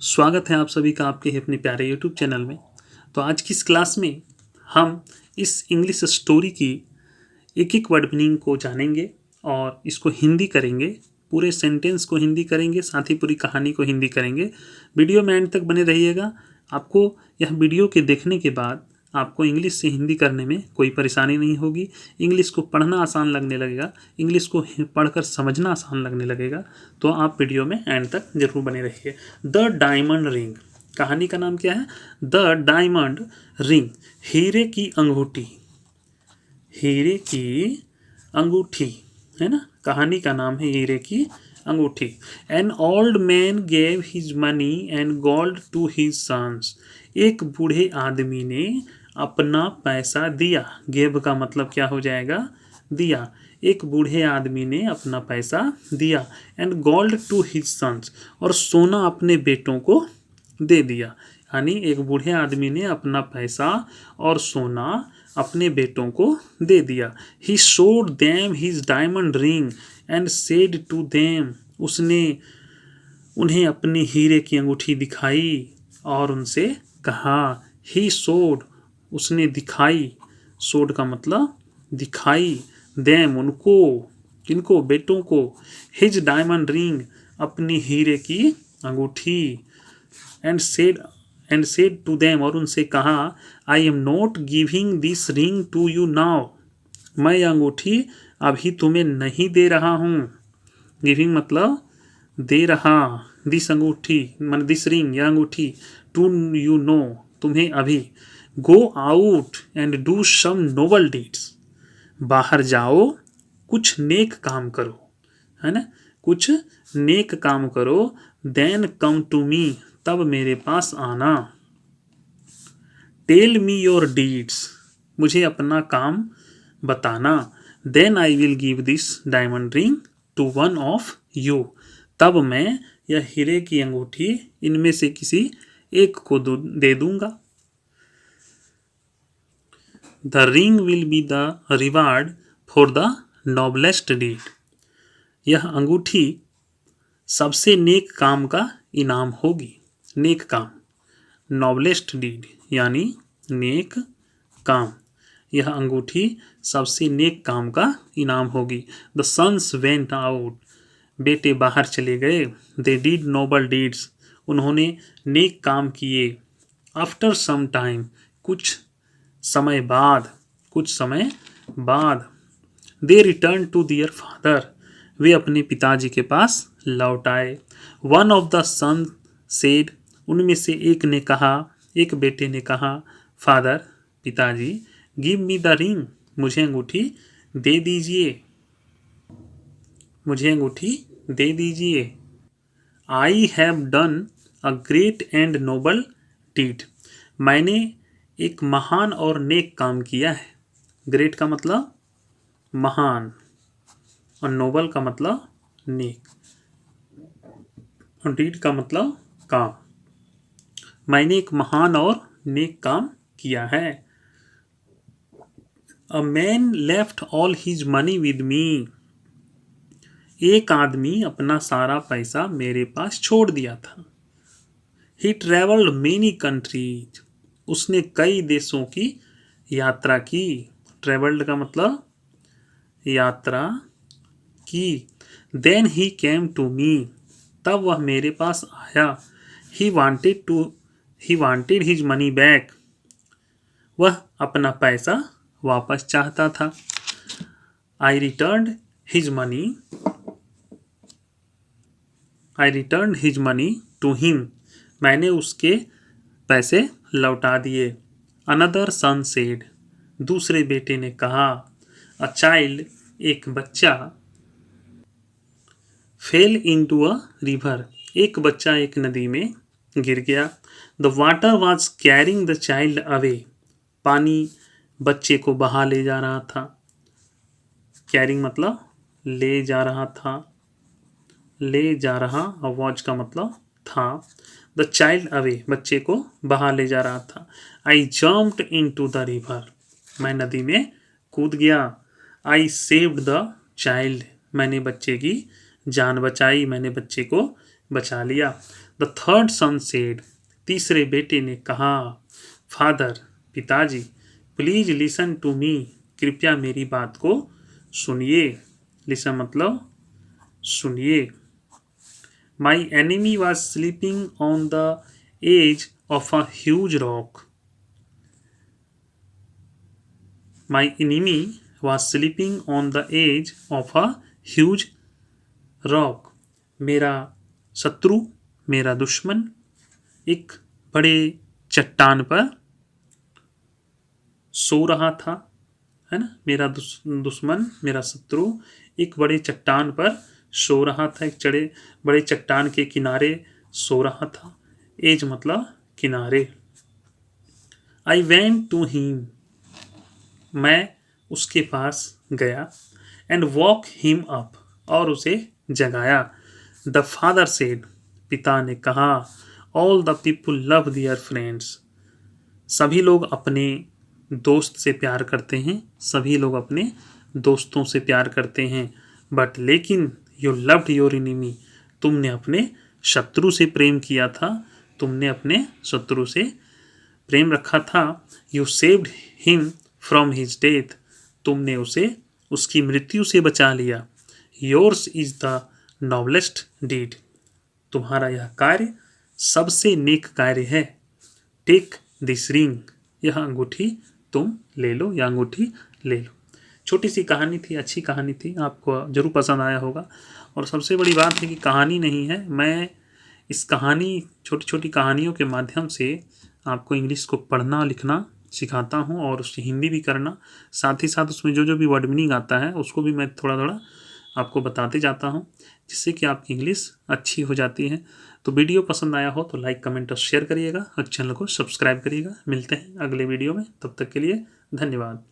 स्वागत है आप सभी का आपके ही अपने प्यारे यूट्यूब चैनल में। तो आज की इस क्लास में हम इस इंग्लिश स्टोरी की एक एक वर्ड मीनिंग को जानेंगे और इसको हिंदी करेंगे, पूरे सेंटेंस को हिंदी करेंगे, साथ ही पूरी कहानी को हिंदी करेंगे। वीडियो में एंड तक बने रहिएगा। आपको यह वीडियो के देखने के बाद आपको इंग्लिश से हिंदी करने में कोई परेशानी नहीं होगी। इंग्लिश को पढ़ना आसान लगने लगेगा, इंग्लिश को पढ़कर समझना आसान लगने लगेगा। तो आप वीडियो में एंड तक जरूर बने रहिए। द डायमंड रिंग, कहानी का नाम क्या है? द डायमंड रिंग, हीरे की अंगूठी। हीरे की अंगूठी है ना, कहानी का नाम है हीरे की अंगूठी। An old man gave his money and gold to his sons, एक बूढ़े आदमी ने अपना पैसा दिया। गेव का मतलब क्या हो जाएगा? दिया। एक बूढ़े आदमी ने अपना पैसा दिया। And gold to his sons, और सोना अपने बेटों को दे दिया। यानी एक बूढ़े आदमी ने अपना पैसा और सोना अपने बेटों को दे दिया। He showed them his diamond ring and said to them, उसने उन्हें अपनी हीरे की अंगूठी दिखाई और उनसे कहा। ही शोड, उसने दिखाई, शोड का मतलब दिखाई, देम उनको, किनको? बेटों को। हिज डायमंड रिंग, अपनी हीरे की अंगूठी। एंड सेड टू देम, और उनसे कहा, I am not giving this ring to you now, मैं यह अंगूठी अभी तुम्हें नहीं दे रहा हूँ। गिविंग मतलब दे रहा, दिस अंगूठी मतलब दिस रिंग, यह अंगूठी, टू यू नो, तुम्हें अभी। Go out and do some noble deeds, बाहर जाओ, कुछ नेक काम करो, है ना, कुछ नेक काम करो। देन कम टू मी, तब मेरे पास आना। टेल मी योर डीड्स, मुझे अपना काम बताना। Then I will give this diamond ring to one of you, तब मैं यह हीरे की अंगूठी इनमें से किसी एक को दे दूंगा। The ring will be the reward for the noblest deed, यह अंगूठी सबसे नेक काम का इनाम होगी। नेक काम, नोबलेस्ट डीड यानी नेक काम, यह अंगूठी सबसे नेक काम का इनाम होगी। द सन्स वेंट आउट, बेटे बाहर चले गए। दे डिड नोबल डीड्स, उन्होंने नेक काम किए। आफ्टर सम टाइम, कुछ समय बाद, कुछ समय बाद। They return to their father, वे अपने पिताजी के पास लौट आए। One of the son said, उनमें से एक ने कहा, एक बेटे ने कहा, फादर पिताजी, गिव मी द रिंग, मुझे अंगूठी दे दीजिए, मुझे अंगूठी दे दीजिए। I have done a great and noble deed, मैंने एक महान और नेक काम किया है। ग्रेट का मतलब महान और नोबल का मतलब नेक और डीड का मतलब काम। मैंने एक महान और नेक काम किया है। A man left all his money with me, एक आदमी अपना सारा पैसा मेरे पास छोड़ दिया था। ही ट्रेवल्ड मेनी कंट्रीज, उसने कई देशों की यात्रा की। ट्रेवल्ड का मतलब यात्रा की। Then he came to me, तब वह मेरे पास आया। He wanted his money back, वह अपना पैसा वापस चाहता था। I return his money to him, मैंने उसके पैसे लौटा दिए। अनदर सन सेड, दूसरे बेटे ने कहा। अ चाइल्ड, एक बच्चा। फेल इनटू अ रिवर, एक बच्चा एक नदी में गिर गया। The water was carrying the child away, पानी बच्चे को बहा ले जा रहा था। कैरिंग मतलब ले जा रहा था, ले जा रहा, और वॉज का मतलब था। द चाइल्ड अवे, बच्चे को बहा ले जा रहा था। आई जम्प्ड इनटू द रिवर, मैं नदी में कूद गया। आई सेव्ड द चाइल्ड, मैंने बच्चे की जान बचाई, मैंने बच्चे को बचा लिया। द थर्ड सन सेड, तीसरे बेटे ने कहा, फादर, पिताजी, प्लीज लिसन टू मी, कृपया मेरी बात को सुनिए। लिसन मतलब सुनिए। My enemy was sleeping on the edge of a huge rock. My enemy was sleeping on the edge of a huge rock. मेरा शत्रु, मेरा दुश्मन एक बड़े चट्टान पर सो रहा था, है ना। मेरा दुश्मन, मेरा शत्रु एक बड़े चट्टान पर सो रहा था, एक बड़े चट्टान के किनारे सो रहा था। एज मतलब किनारे। आई वेंट टू हिम, मैं उसके पास गया। एंड वॉक हिम अप, और उसे जगाया। द फादर सेड, पिता ने कहा, all the people love their friends, सभी लोग अपने दोस्त से प्यार करते हैं, सभी लोग अपने दोस्तों से प्यार करते हैं। बट लेकिन यू लव्ड योर एनिमी, तुमने अपने शत्रु से प्रेम किया था, तुमने अपने शत्रु से प्रेम रखा था। You saved him from his death, तुमने उसे उसकी मृत्यु से बचा लिया। Yours is the noblest deed, तुम्हारा यह कार्य सबसे नेक कार्य है। टेक दिस रिंग, यह अंगूठी तुम ले लो, यह अंगूठी ले लो। छोटी सी कहानी थी, अच्छी कहानी थी, आपको जरूर पसंद आया होगा। और सबसे बड़ी बात है कि कहानी नहीं है, मैं इस कहानी, छोटी छोटी कहानियों के माध्यम से आपको इंग्लिश को पढ़ना लिखना सिखाता हूँ, और उसकी हिंदी भी करना, साथ ही साथ उसमें जो जो भी वर्ड मीनिंग आता है उसको भी मैं थोड़ा थोड़ा आपको बताते जाता हूँ, जिससे कि आपकी इंग्लिश अच्छी हो जाती है। तो वीडियो पसंद आया हो तो लाइक, कमेंट और शेयर करिएगा, और चैनल को सब्सक्राइब करिएगा। मिलते हैं अगले वीडियो में, तब तक के लिए धन्यवाद।